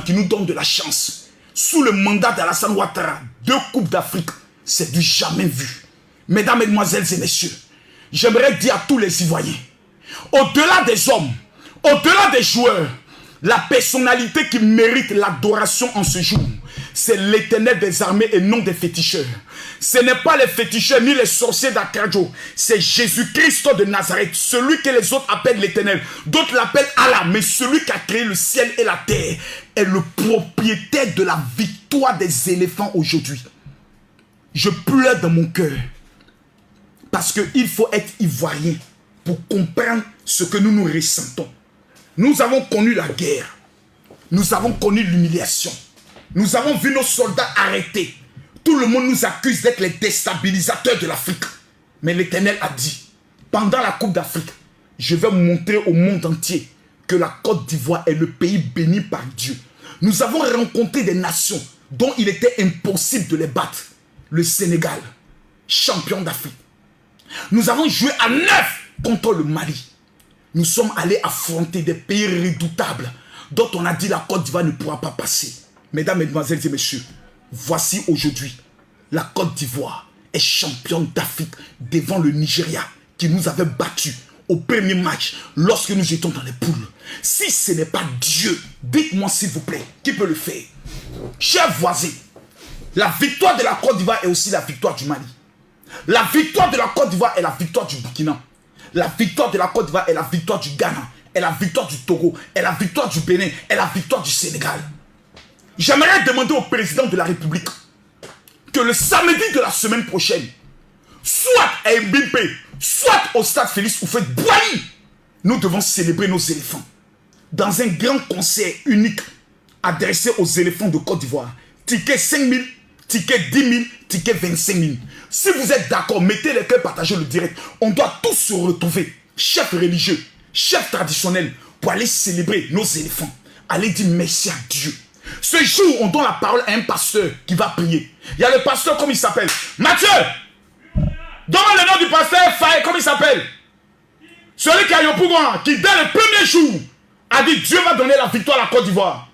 qui nous donne de la chance. Sous le mandat d'Alassane Ouattara, 2 coupes d'Afrique, c'est du jamais vu. Mesdames, mesdemoiselles et messieurs, j'aimerais dire à tous les Ivoiriens, au-delà des hommes, au-delà des joueurs, la personnalité qui mérite l'adoration en ce jour, c'est l'Éternel des armées et non des féticheurs. Ce n'est pas les féticheurs ni les sorciers d'Akadjo, c'est Jésus-Christ de Nazareth, celui que les autres appellent l'Éternel. D'autres l'appellent Allah, mais celui qui a créé le ciel et la terre est le propriétaire de la victoire des éléphants aujourd'hui. Je pleure dans mon cœur parce qu'il faut être ivoirien pour comprendre ce que nous ressentons. Nous avons connu la guerre, nous avons connu l'humiliation, nous avons vu nos soldats arrêtés. Tout le monde nous accuse d'être les déstabilisateurs de l'Afrique. Mais l'Éternel a dit, pendant la Coupe d'Afrique, je vais montrer au monde entier que la Côte d'Ivoire est le pays béni par Dieu. Nous avons rencontré des nations dont il était impossible de les battre. Le Sénégal, champion d'Afrique. Nous avons joué à 9 contre le Mali. Nous sommes allés affronter des pays redoutables dont on a dit la Côte d'Ivoire ne pourra pas passer. Mesdames, mesdemoiselles et messieurs, voici aujourd'hui, la Côte d'Ivoire est championne d'Afrique devant le Nigeria qui nous avait battus au premier match lorsque nous étions dans les poules. Si ce n'est pas Dieu, dites-moi s'il vous plaît, qui peut le faire? Chers voisins, la victoire de la Côte d'Ivoire est aussi la victoire du Mali. La victoire de la Côte d'Ivoire est la victoire du Burkina. La victoire de la Côte d'Ivoire est la victoire du Ghana, est la victoire du Togo, est la victoire du Bénin, est la victoire du Sénégal. J'aimerais demander au président de la République que le samedi de la semaine prochaine, soit à Mbimpe, soit au stade Félix Houphouët-Boigny, nous devons célébrer nos éléphants dans un grand concert unique adressé aux éléphants de Côte d'Ivoire. Ticket 5 000, ticket 10 000, ticket 25 000. Si vous êtes d'accord, mettez les cœurs, partagez le direct. On doit tous se retrouver, chefs religieux, chefs traditionnels, pour aller célébrer nos éléphants. Allez dire merci à Dieu. Ce jour, on donne la parole à un pasteur qui va prier. Il y a le pasteur, comme il s'appelle, Mathieu. Donne le nom du pasteur Faye, comme il s'appelle. Celui qui a Yopougon, qui dès le premier jour a dit Dieu va donner la victoire à la Côte d'Ivoire.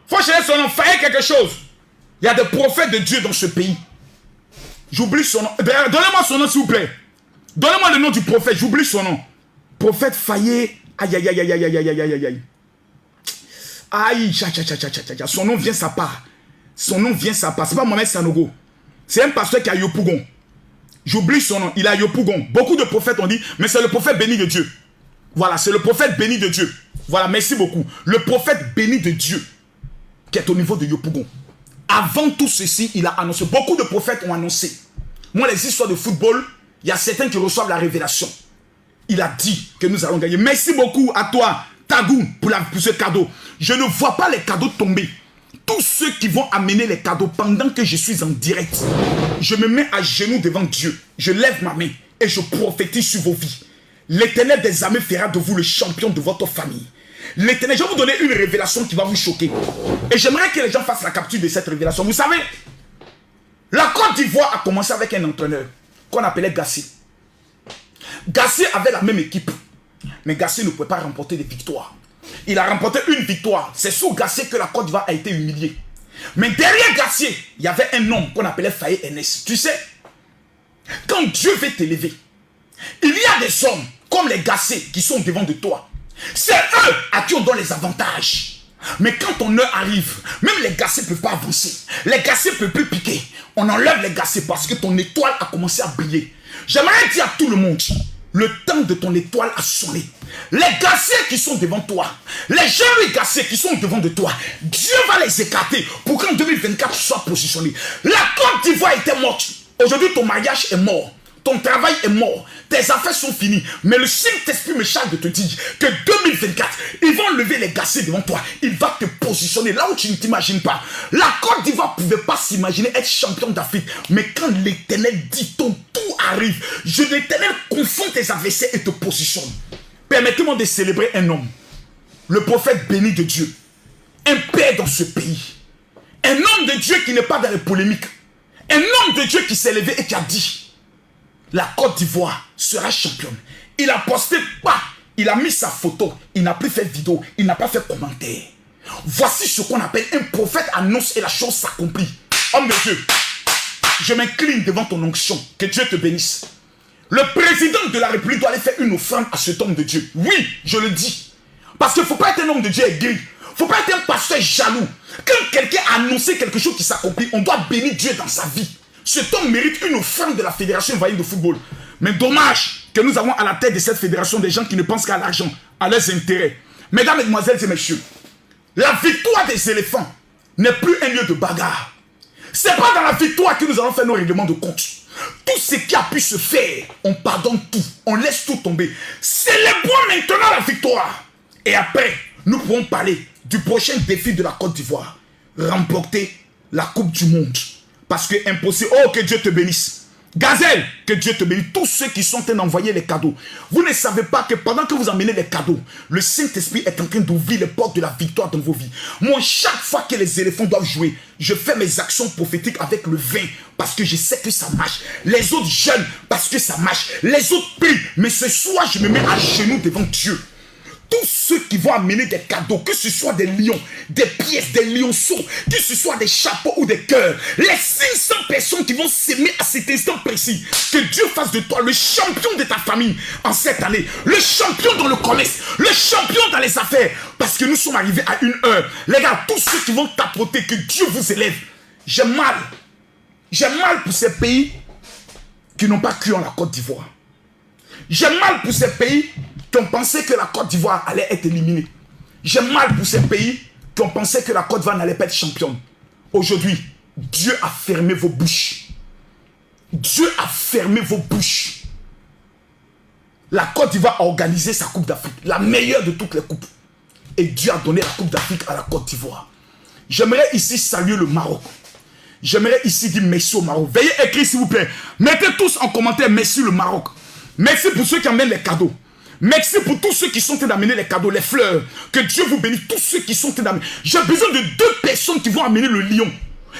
Faut chercher son nom, Faye quelque chose. Il y a des prophètes de Dieu dans ce pays. J'oublie son nom. Donnez-moi son nom s'il vous plaît. Donnez-moi le nom du prophète, j'oublie son nom. Prophète Faye. Aïe, aïe, aïe, aïe, aïe, aïe, aïe, aïe, aïe. Aïe, son nom vient sa part. Son nom vient sa part. C'est pas Mohamed Sanogo. C'est un pasteur qui a Yopougon. J'oublie son nom. Il a Yopougon. Beaucoup de prophètes ont dit, mais c'est le prophète béni de Dieu. Voilà, c'est le prophète béni de Dieu. Voilà, merci beaucoup. Le prophète béni de Dieu qui est au niveau de Yopougon. Avant tout ceci, il a annoncé. Beaucoup de prophètes ont annoncé. Moi, les histoires de football, il y a certains qui reçoivent la révélation. Il a dit que nous allons gagner. Merci beaucoup à toi, Tagou, pour ce cadeau. Je ne vois pas les cadeaux tomber. Tous ceux qui vont amener les cadeaux pendant que je suis en direct, je me mets à genoux devant Dieu. Je lève ma main et je prophétise sur vos vies. L'Éternel des armées fera de vous le champion de votre famille. L'Éternel, je vais vous donner une révélation qui va vous choquer. Et j'aimerais que les gens fassent la capture de cette révélation. Vous savez, la Côte d'Ivoire a commencé avec un entraîneur qu'on appelait Gassé. Gassé avait la même équipe. Mais Gassé ne pouvait pas remporter des victoires. Il a remporté une victoire. C'est sous Gassé que la Côte d'Ivoire a été humiliée. Mais derrière Gassé, il y avait un homme qu'on appelait Faye Enes. Tu sais, quand Dieu veut t'élever, il y a des hommes comme les Gassé qui sont devant de toi. C'est eux à qui on donne les avantages. Mais quand ton heure arrive, même les Gassé ne peuvent pas avancer. Les Gassé ne peuvent plus piquer. On enlève les Gassé parce que ton étoile a commencé à briller. J'aimerais dire à tout le monde, le temps de ton étoile a sonné. Les Gassé qui sont devant toi, les jeunes Gassé qui sont devant de toi, Dieu va les écarter pour qu'en 2024 tu sois positionné. La Côte d'Ivoire était morte. Aujourd'hui ton mariage est mort. Ton travail est mort, tes affaires sont finies. Mais le Saint-Esprit me charge de te dire que 2024, ils vont lever les Gassé devant toi. Il va te positionner là où tu ne t'imagines pas. La Côte d'Ivoire ne pouvait pas s'imaginer être champion d'Afrique. Mais quand l'Éternel dit ton tout arrive, l'Éternel confond tes adversaires et te positionne. Permettez-moi de célébrer un homme, le prophète béni de Dieu, un père dans ce pays, un homme de Dieu qui n'est pas dans les polémiques, un homme de Dieu qui s'est levé et qui a dit: la Côte d'Ivoire sera championne. Il a posté pas Il a mis sa photo. Il n'a plus fait vidéo. Il n'a pas fait commentaire. Voici ce qu'on appelle un prophète annonce et la chose s'accomplit. Homme de Dieu, je m'incline devant ton onction. Que Dieu te bénisse. Le président de la République doit aller faire une offrande à cet homme de Dieu. Oui, je le dis. Parce qu'il ne faut pas être un homme de Dieu aigri. Il ne faut pas être un pasteur jaloux. Quand quelqu'un a annoncé quelque chose qui s'accomplit, on doit bénir Dieu dans sa vie. Cet homme mérite une offrande de la Fédération ivoirienne de football. Mais dommage que nous avons à la tête de cette fédération des gens qui ne pensent qu'à l'argent, à leurs intérêts. Mesdames, mesdemoiselles et messieurs, la victoire des éléphants n'est plus un lieu de bagarre. Ce n'est pas dans la victoire que nous allons faire nos règlements de compte. Tout ce qui a pu se faire, on pardonne tout, on laisse tout tomber. Célébrons maintenant la victoire. Et après, nous pourrons parler du prochain défi de la Côte d'Ivoire. Remporter la Coupe du Monde. Parce que impossible. Oh, que Dieu te bénisse. Gazelle, que Dieu te bénisse. Tous ceux qui sont en train d'envoyer les cadeaux. Vous ne savez pas que pendant que vous emmenez les cadeaux, le Saint-Esprit est en train d'ouvrir les portes de la victoire dans vos vies. Moi, chaque fois que les éléphants doivent jouer, je fais mes actions prophétiques avec le vin. Parce que je sais que ça marche. Les autres jeûnent parce que ça marche. Les autres prient. Mais ce soir, je me mets à genoux devant Dieu. Tous ceux qui vont amener des cadeaux, que ce soit des lions, des pièces, des lionceaux, que ce soit des chapeaux ou des cœurs, les 500 personnes qui vont s'aimer à cet instant précis, que Dieu fasse de toi le champion de ta famille en cette année, le champion dans le commerce, le champion dans les affaires, parce que nous sommes arrivés à une heure. Les gars, tous ceux qui vont tapoter, que Dieu vous élève. J'ai mal pour ces pays qui n'ont pas cru en la Côte d'Ivoire. J'ai mal pour ces pays qui ont pensé que la Côte d'Ivoire allait être éliminée. J'ai mal pour ces pays qui ont pensé que la Côte d'Ivoire n'allait pas être championne. Aujourd'hui, Dieu a fermé vos bouches. Dieu a fermé vos bouches. La Côte d'Ivoire a organisé sa Coupe d'Afrique, la meilleure de toutes les coupes. Et Dieu a donné la Coupe d'Afrique à la Côte d'Ivoire. J'aimerais ici saluer le Maroc. J'aimerais ici dire merci au Maroc. Veuillez écrire s'il vous plaît. Mettez tous en commentaire merci le Maroc. Merci pour ceux qui amènent les cadeaux. Merci pour tous ceux qui sont en train d'amener les cadeaux, les fleurs. Que Dieu vous bénisse. Tous ceux qui sont en train d'amener. J'ai besoin de 2 personnes qui vont amener le lion.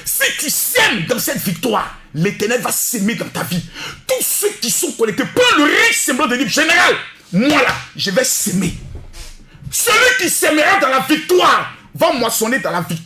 Si tu sèmes dans cette victoire, l'Éternel va s'aimer dans ta vie. Tous ceux qui sont connectés, prends le riche semblant de dire général, moi là, je vais s'aimer. Celui qui s'aimera dans la victoire va moissonner dans la victoire.